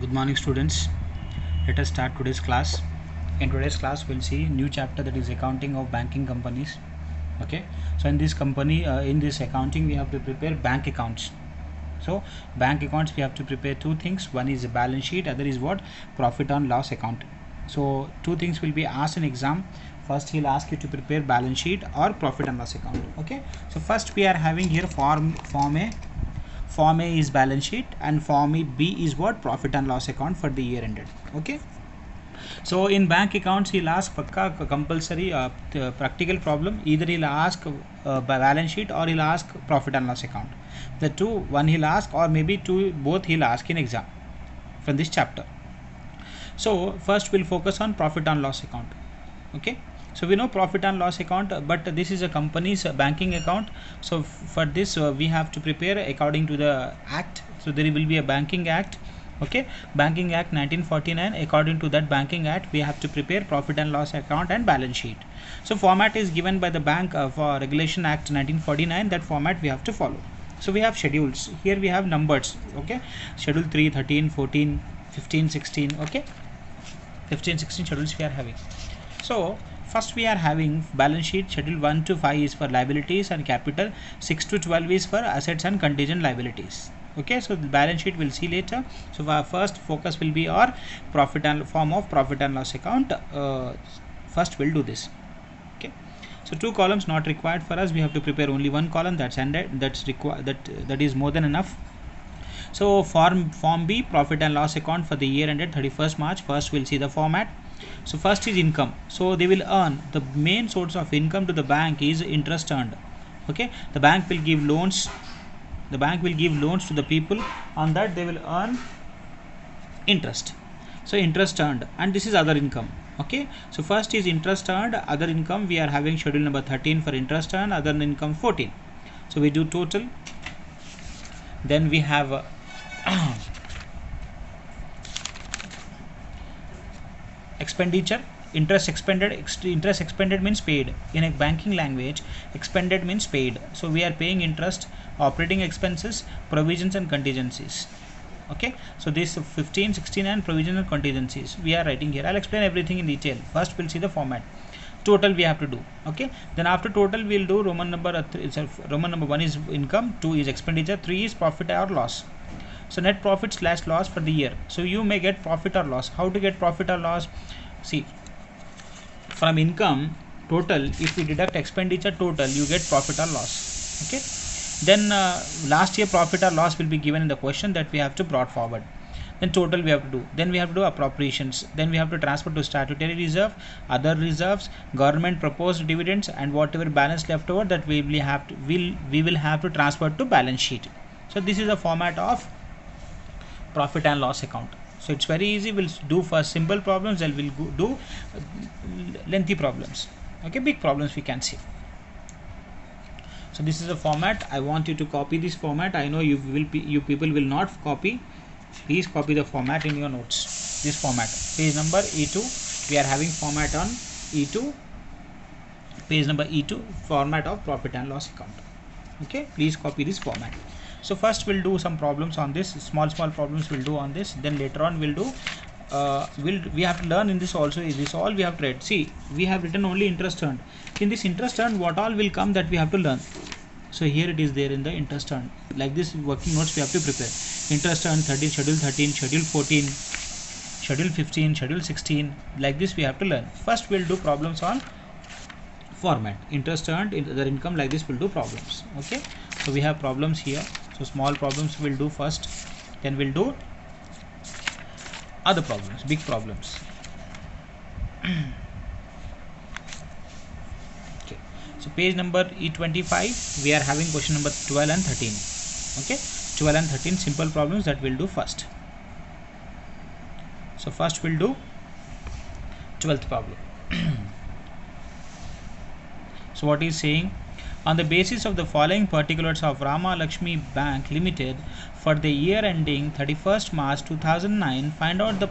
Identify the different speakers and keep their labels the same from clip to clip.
Speaker 1: Good morning, students. Let us start today's class. In today's class we'll see new chapter, that is accounting of banking companies. Okay, so in this accounting we have to prepare bank accounts. So bank accounts we have to prepare two things. One is a balance sheet, other is what? Profit and loss account. So two things will be asked in exam. First he'll ask you to prepare balance sheet or profit and loss account. Okay, so first we are having here form A. Form A is balance sheet and Form B is what? Profit and loss account for the year ended. Okay, so in bank accounts he'll ask pakka compulsory practical problem. Either he'll ask balance sheet or he'll ask profit and loss account. The two, one he'll ask, or maybe two, both he'll ask in exam from this chapter. So first we'll focus on profit and loss account. Okay, so we know profit and loss account, but this is a company's banking account. So for this we have to prepare according to the act. So there will be a banking act. Okay, banking act 1949. According to that banking act we have to prepare profit and loss account and balance sheet. So format is given by the bank for regulation act 1949. That format we have to follow. So we have schedules. Here we have numbers. Okay, schedule 3, 13, 14, 15, 16. Okay, 15, 16 schedules we are having. So first we are having balance sheet. Schedule 1 to 5 is for liabilities and capital. 6 to 12 is for assets and contingent liabilities. Okay, so the balance sheet we'll see later. So our first focus will be our profit and form of profit and loss account. First we'll do this. Okay, so two columns not required for us. We have to prepare only one column. That's ended. That's required. That is more than enough. So form B, profit and loss account for the year ended 31st March. First we'll see the format. So first is income. So they will earn, the main source of income to the bank is interest earned. Okay, the bank will give loans. The bank will give loans to the people. On that they will earn interest. So interest earned, and this is other income. Okay, so first is interest earned, other income. We are having schedule number 13 for interest earned, other income 14. So we do total. Then we have expenditure. Interest expended means paid. In a banking language, expended means paid. So we are paying interest, operating expenses, provisions and contingencies. Okay, so this 15, 16 and provisions and contingencies we are writing here. I'll explain everything in detail. First we'll see the format. Total we have to do. Okay, then after total we'll do Roman number 1 is income, 2 is expenditure, 3 is profit or loss. So net profit / loss for the year. So you may get profit or loss. How to get profit or loss? See, from income total, if we deduct expenditure total, you get profit or loss. Okay, then last year profit or loss will be given in the question that we have to brought forward. Then total we have to do. Then we have to do appropriations. Then we have to transfer to statutory reserve, other reserves, government proposed dividends, and whatever balance left over, that we will have to transfer to balance sheet. So this is the format of profit and loss account. So it's very easy. We'll do first simple problems, then we'll do lengthy problems. Okay, big problems we can see. So this is the format. I want you to copy this format. I know you people will not copy. Please copy the format in your notes. This format, page number E2. We are having format on E2. Page number E2, format of profit and loss account. Okay, please copy this format. So first we'll do some problems on this. Small problems we'll do on this. Then later on we'll do. We have to learn in this also. Is this all we have to write? See, we have written only interest earned. In this interest earned, what all will come, that we have to learn. So here it is there in the interest earned. Like this working notes we have to prepare. Interest earned 30, schedule 13, schedule 14, schedule 15, schedule 16. Like this we have to learn. First we'll do problems on format. Interest earned, other income, like this we'll do problems. Okay, so we have problems here. So small problems we'll do first, then we'll do other problems, big problems. Okay, so page number E25, we are having question number 12 and 13. Okay, 12 and 13 simple problems that we'll do first. So first we'll do 12th problem. So what is saying? On the basis of the following particulars of Rama Lakshmi Bank Limited for the year ending 31st March 2009, find out the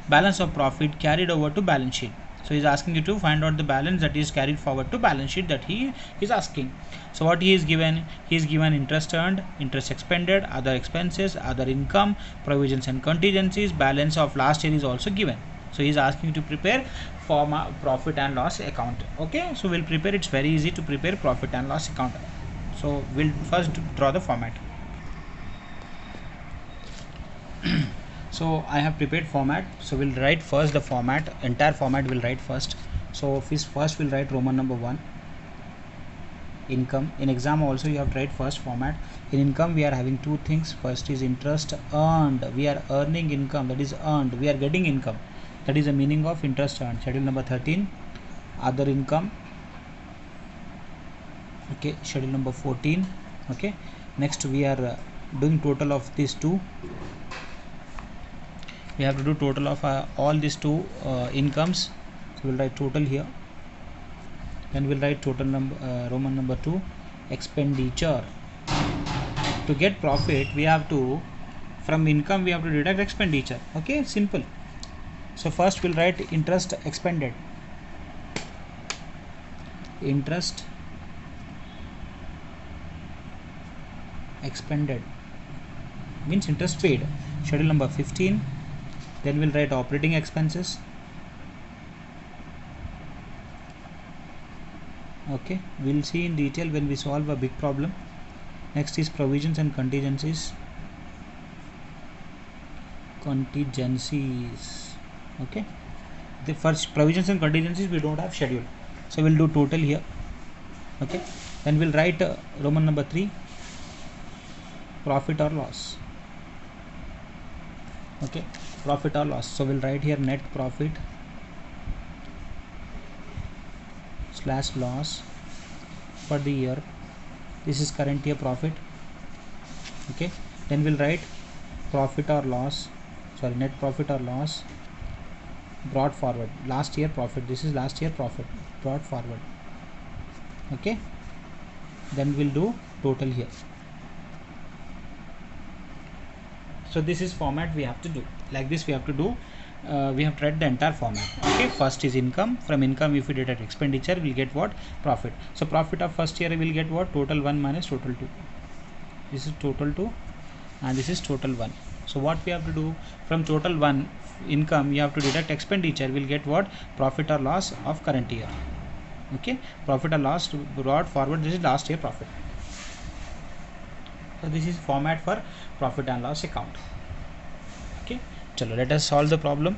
Speaker 1: balance of profit carried over to balance sheet. So he's asking you to find out the balance that is carried forward to balance sheet that he is asking. So what he is given? He is given interest earned, interest expended, other expenses, other income, provisions and contingencies. Balance of last year is also given. So he is asking you to prepare for profit and loss account. Okay, so we'll prepare. It's very easy to prepare profit and loss account. So we'll first draw the format. So I have prepared format. So we'll write first the format, entire format we'll write first. So first we'll write Roman number 1, income. In exam also you have to write first format. In income we are having two things. First is interest earned. We are earning income, that is earned. We are getting income, that is the meaning of interest earned. Schedule number 13, other income. Okay, schedule number 14. Okay, next we are doing total of these two. We have to do total of all these two incomes. So we'll write total here. Then we'll write total number Roman number 2, expenditure. To get profit we have to, from income we have to deduct expenditure. Okay, simple. So first we'll write interest expended. Interest expended means interest paid. Schedule number 15. Then we'll write operating expenses. Okay, we'll see in detail when we solve a big problem. Next is provisions and contingencies. Okay, the first provisions and contingencies we don't have schedule, so we'll do total here. Okay, then we'll write Roman number 3, profit or loss. Okay, profit or loss. So we'll write here net profit / loss for the year. This is current year profit. Okay, then we'll write profit or loss, sorry, net profit or loss brought forward, last year profit. This is last year profit brought forward. Okay, then we'll do total here. So this is format we have to do. Like this we have to do. We have to write the entire format. Okay, first is income. From income if we deduct expenditure we'll get what? Profit. So profit of first year we'll get what? Total 1 minus total 2. This is total 2 and this is total 1. So what we have to do, from total 1 income you have to deduct expenditure, we'll get what? Profit or loss of current year. Okay, profit or loss brought forward, this is last year profit. So this is format for profit and loss account. Okay, chalo, let us solve the problem.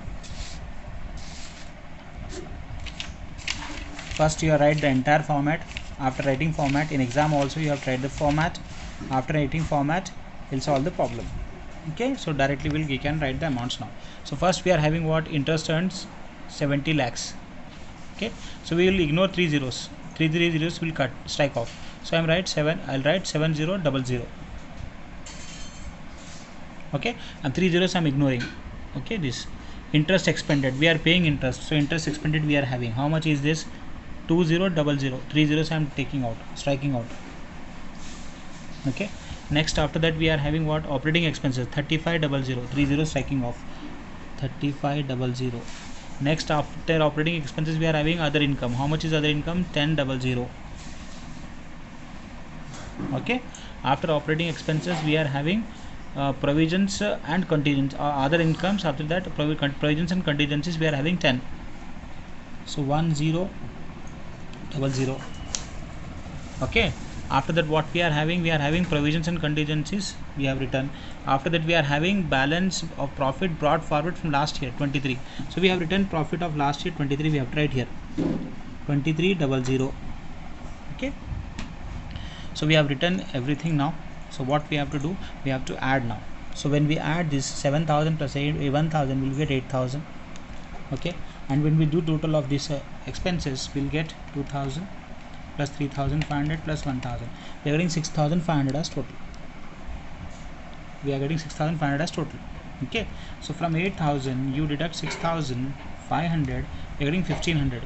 Speaker 1: First you write the entire format. After writing format, in exam also you have to write the format. After writing format we'll solve the problem. Okay, so directly we can write the amounts now. So first we are having what? Interest earns 70 lakhs. Okay, so we will ignore 3 zeros. 3 zeros will cut, strike off. So I'll write 7000. Okay, and 3 zeros I'm ignoring. Okay, this interest expended, we are paying interest, so interest expended we are having, how much is this? 2000. 3 zeros I'm taking out, striking out. Okay, next after that we are having what? Operating expenses 3500. 3 zeros striking off, 3500. Next after operating expenses we are having other income. How much is other income? 1000. Okay, after operating expenses we are having provisions and contingents, other incomes. After that provisions and contingencies we are having 10. So 1000. Okay, after that what we are having? We are having provisions and contingencies we have written. After that we are having balance of profit brought forward from last year 23. So we have written profit of last year 23, we have to write here 2300. Okay, so we have written everything now. So what we have to do? We have to add now. So when we add this 7000 plus 1000 we'll get 8000. Okay, and when we do total of this expenses we'll get 2000 plus 3500 plus 1000. We are getting 6500 as total. We are getting 6500 as total. Okay, so from 8000 you deduct 6500, we are getting 1500.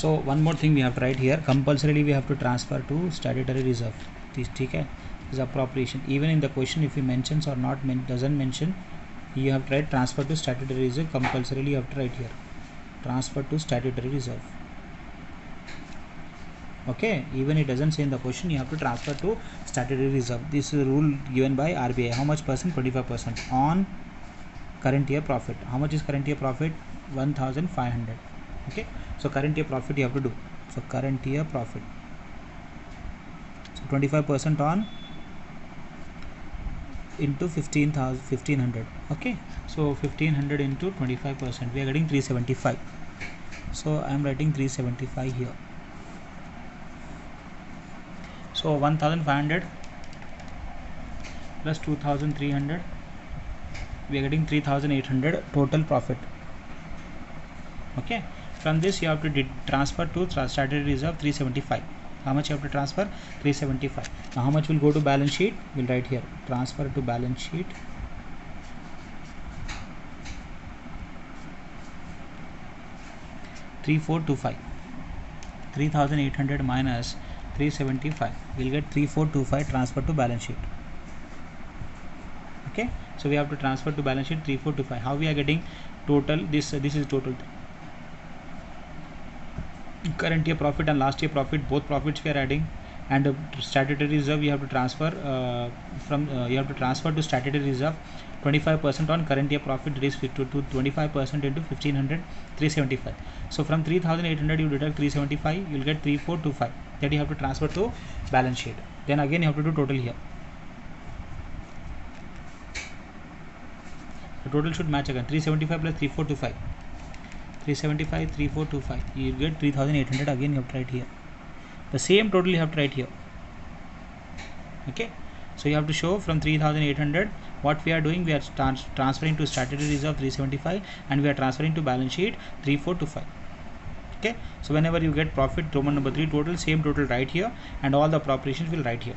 Speaker 1: So one more thing we have to write here, compulsorily we have to transfer to statutory reserve. ठीक है, is appropriation. Even in the question if he mentions or not doesn't mention, you have to write transfer to statutory reserve. Compulsorily you have to write here transfer to statutory reserve. Okay, even it doesn't say in the question, you have to transfer to statutory reserve. This is a rule given by RBI. How much percent? 25% on current year profit. How much is current year profit? 1500. Okay, so current year profit you have to do. So current year profit, so 25% on into 1500. Okay, so 1500 into 25%, we are getting 375. So I am writing 375 here. So 1500 plus 2300, we are getting 3800 total profit. Okay, from this you have to transfer to statutory reserve 375. How much you have to transfer? 375. Now how much will go to balance sheet? We'll write here transfer to balance sheet. $3425. 3800 minus 375. We'll get 3425 transfer to balance sheet. Okay, so we have to transfer to balance sheet 3425. How we are getting total? This is total. Current year profit and last year profit, both profits we are adding, and statutory reserve you have to transfer you have to transfer to statutory reserve 25% on current year profit, that is to 25% into 1500, 375. So from 3800 you deduct 375, you will get 3425, that you have to transfer to balance sheet. Then again you have to do total here. The total should match again. 375 plus 3425, 375, 3425, you get 3800. Again you have to write here the same total, you have to write here. Okay, so you have to show from 3800 what we are doing, we are transferring to statutory reserve 375 and we are transferring to balance sheet 3425. Okay, so whenever you get profit Roman number 3 total, same total right here, and all the appropriations will write here.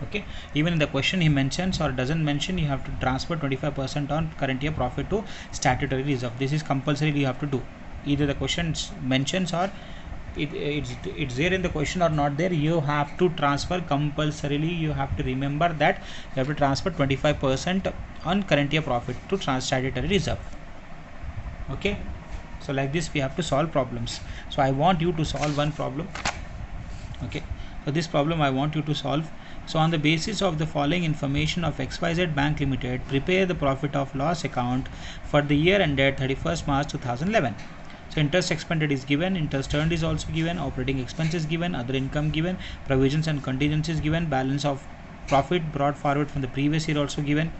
Speaker 1: Okay, even in the question he mentions or doesn't mention, you have to transfer 25% on current year profit to statutory reserve. This is compulsory, you have to do. Either the question mentions or it's there in the question or not there, you have to transfer compulsorily. You have to remember that you have to transfer 25% on current year profit to statutory reserve. Okay, so like this we have to solve problems. So I want you to solve one problem. Okay, so this problem I want you to solve. So on the basis of the following information of XYZ Bank Limited, prepare the profit of loss account for the year ended 31st March 2011. So interest expended is given, interest earned is also given, operating expenses given, other income given, provisions and contingencies given, balance of profit brought forward from the previous year also given.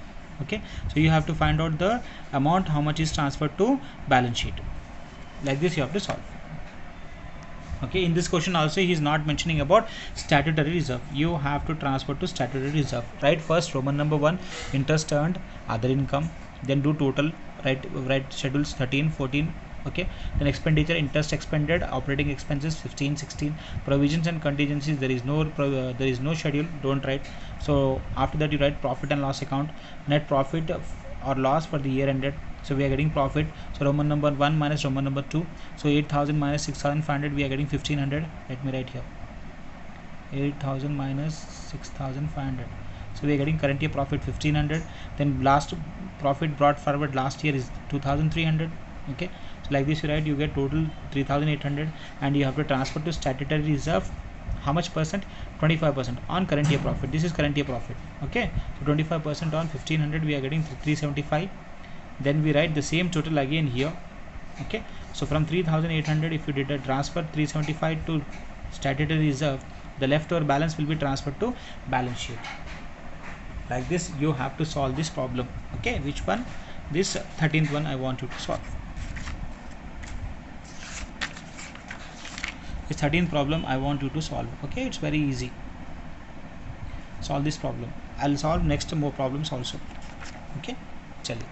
Speaker 1: Okay, so you have to find out the amount how much is transferred to balance sheet. Like this you have to solve. Okay, in this question also he is not mentioning about statutory reserve. You have to transfer to statutory reserve. Right, first Roman number 1, interest earned, other income, then do total, write schedules 13, 14. Okay, then expenditure, interest expended, operating expenses 15, 16, provisions and contingencies, there is no schedule, don't write. So after that you write profit and loss account, net profit or loss for the year ended. So we are getting profit, so Roman number 1 minus Roman number 2, so 8000 minus 6500, we are getting 1500. Let me write here 8000 minus 6500, so we are getting current year profit 1500. Then last profit brought forward last year is 2300. Okay, so like this you write, you get total 3800, and you have to transfer to statutory reserve how much percent? 25% on current year profit. This is current year profit. Okay, so 25% on 1500, we are getting 375. Then we write the same total again here. Okay, so from 3800, if you did a transfer 375 to statutory reserve, the leftover balance will be transferred to balance sheet. Like this you have to solve this problem. Okay, which one? This 13th one I want you to solve. This 13th problem I want you to solve. Okay, it's very easy. Solve this problem. I'll solve next more problems also. Okay, chaliye.